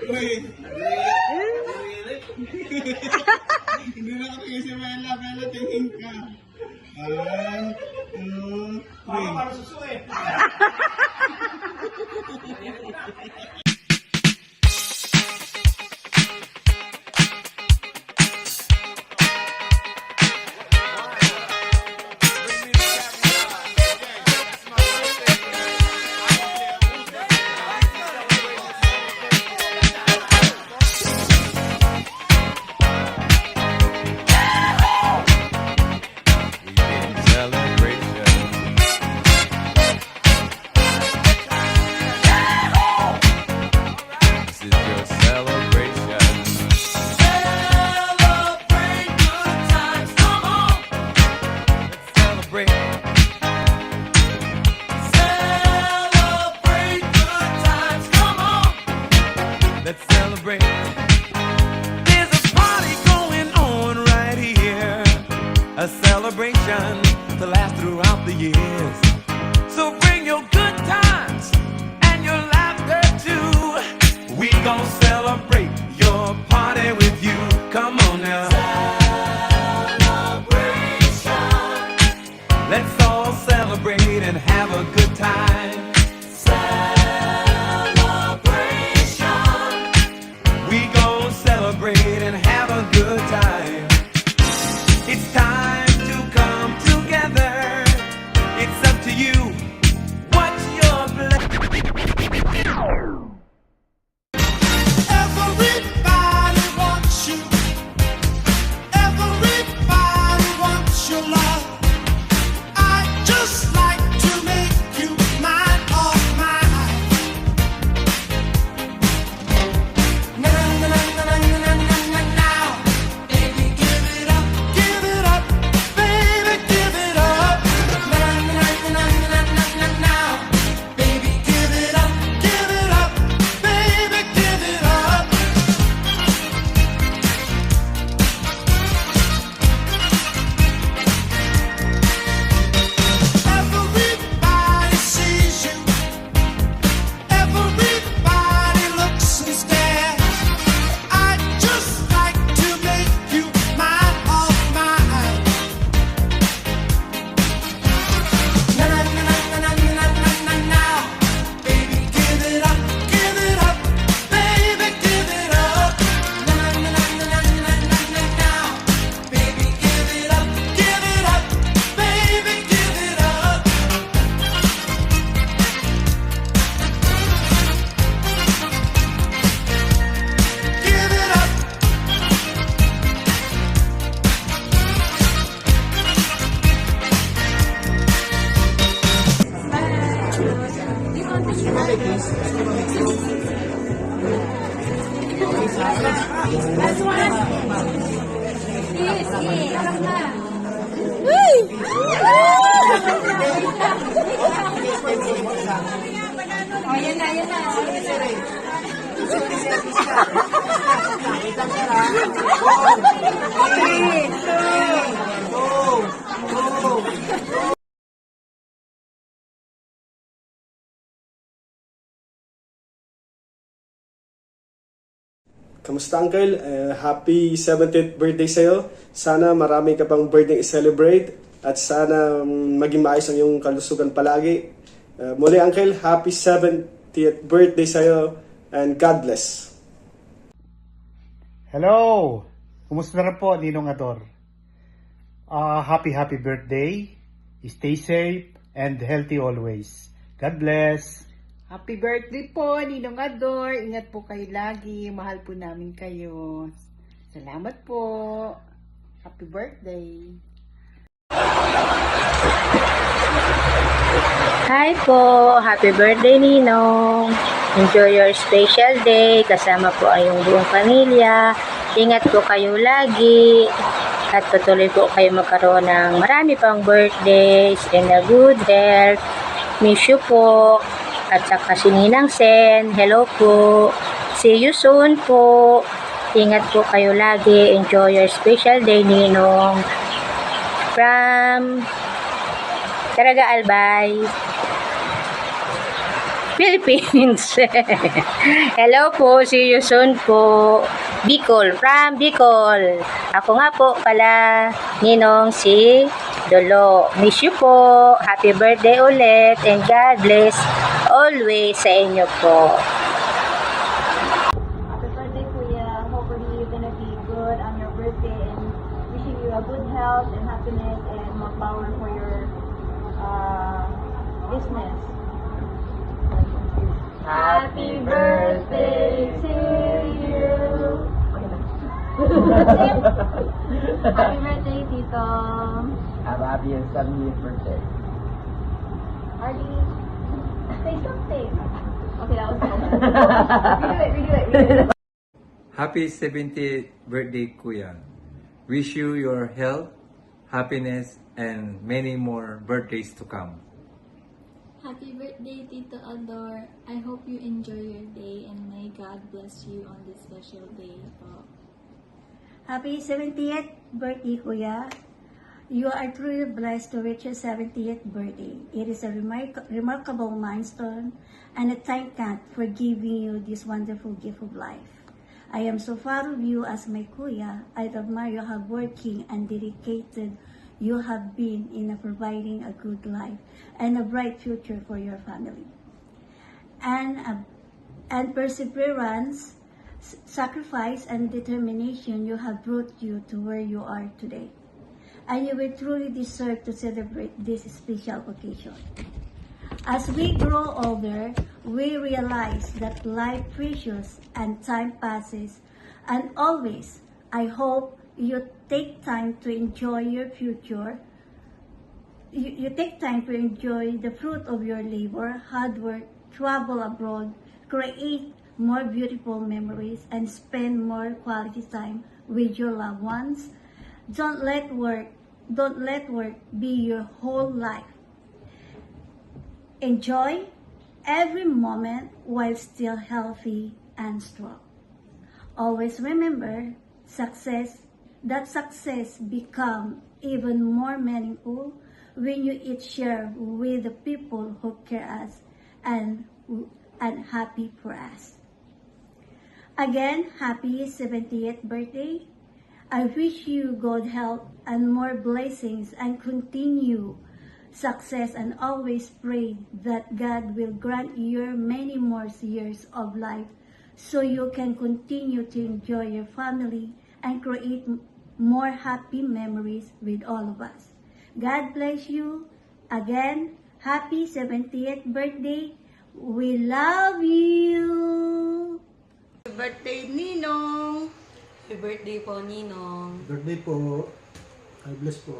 Uy! Hindi na kami kasi Mela. Mela, tingin ka. 1, 2, 3. Para susuwi. Let's celebrate. There's a party going on right here, a celebration to last throughout the years. So bring your good times and your laughter too. We gon' celebrate your party with you. Come on now. Celebration. Let's all celebrate and have a good time. Celebrate and have a good time. It's time to come together. It's up to you. What's your Everybody wants you. Everybody wants your love. I just like to make you mine, all mine. Kamusta Uncle? Happy 70th birthday sa'yo. Sana marami ka pang birthday i-celebrate at sana maging maayos ang iyong kalusugan palagi. Muli Uncle, happy 70th birthday sa'yo and God bless. Hello! Kumusta na po, Ninong Ador? Happy birthday. Stay safe and healthy always. God bless. Happy birthday po, Ninong Ador. Ingat po kayo lagi. Mahal po namin kayo. Salamat po. Happy birthday. Hi po! Happy birthday, Ninong! Enjoy your special day. Kasama po ay yung buong pamilya. Ingat po kayo lagi. At patuloy po kayo magkaroon ng marami pang birthdays and a good health. Miss you po. At saka si Ninang Sen, hello po. See you soon po. Ingat po kayo lagi. Enjoy your special day, Ninong. From Caraga Albay. Philippines. Hello po, see you soon po. Bicol, from Bicol. Ako nga po pala, Ninong si Dolo. Miss you po. Happy birthday ulit and God bless always sa inyo po. Happy birthday, Kuya. Hopefully you're gonna be good on your birthday and wishing you a good health and happiness and more power for your business. Happy birthday to you. Happy birthday, Tito. Have a happy and 70th birthday. Arlie, say something. Okay, that was good. Redo it. Happy 70th birthday, Kuya. Wish you your health, happiness, and many more birthdays to come. Happy birthday, Tito Ador. I hope you enjoy your day and may God bless you on this special day po. Happy 70th birthday, Kuya. You are truly blessed to reach your 70th birthday. It is a remarkable milestone, and I thank God for giving you this wonderful gift of life. I am so proud of you as my Kuya. I admire how hardworking and dedicated you have been in providing a good life and a bright future for your family. And perseverance, sacrifice, and determination you have brought you to where you are today. And you will truly deserve to celebrate this special occasion. As we grow older, we realize that life precious and time passes, and always, I hope you take time to enjoy your future. You take time to enjoy the fruit of your labor, hard work, travel abroad, create more beautiful memories, and spend more quality time with your loved ones. Don't let work be your whole life. Enjoy every moment while still healthy and strong. Always remember, success become even more meaningful when you each share with the people who care us and happy for us. Again, happy 70th birthday. I wish you good health and more blessings and continue success, and always pray that God will grant you many more years of life so you can continue to enjoy your family and create more happy memories with all of us. God bless you. Again, happy 70th birthday. We love you. Happy birthday, Ninong. Happy birthday po, Ninong. Birthday po. God bless po.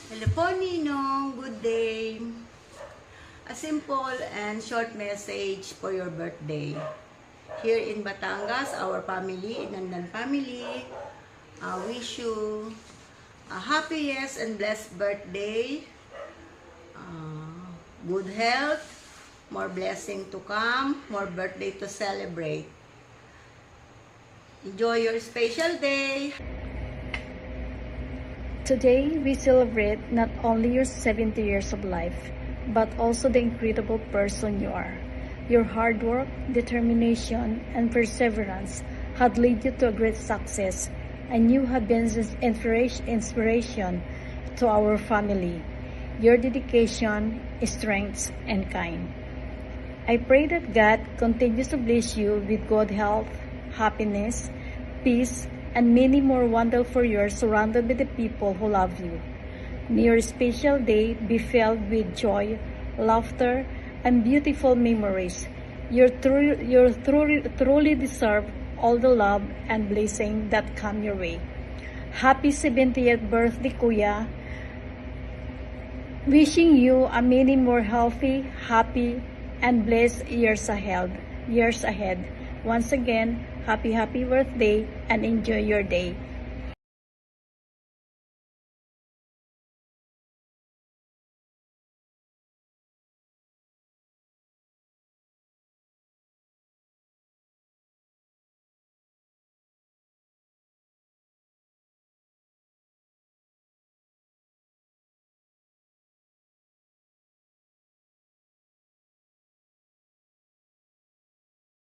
Hello po, Ninong. Good day. A simple and short message for your birthday. Here in Batangas, our family, Inandan family, wish you a happiest and blessed birthday, good health, more blessing to come, more birthday to celebrate. Enjoy your special day. Today, we celebrate not only your 70 years of life, but also the incredible person you are. Your hard work, determination, and perseverance had led you to a great success, and you have been inspiration to our family. Your dedication, strength, and kind. I pray that God continues to bless you with good health, happiness, peace, and many more wonderful years surrounded by the people who love you. May your special day be filled with joy, laughter, and beautiful memories. You truly deserve all the love and blessing that come your way. Happy 70th birthday, Kuya. Wishing you a many more healthy, happy, and blessed years ahead. Once again, happy birthday and enjoy your day.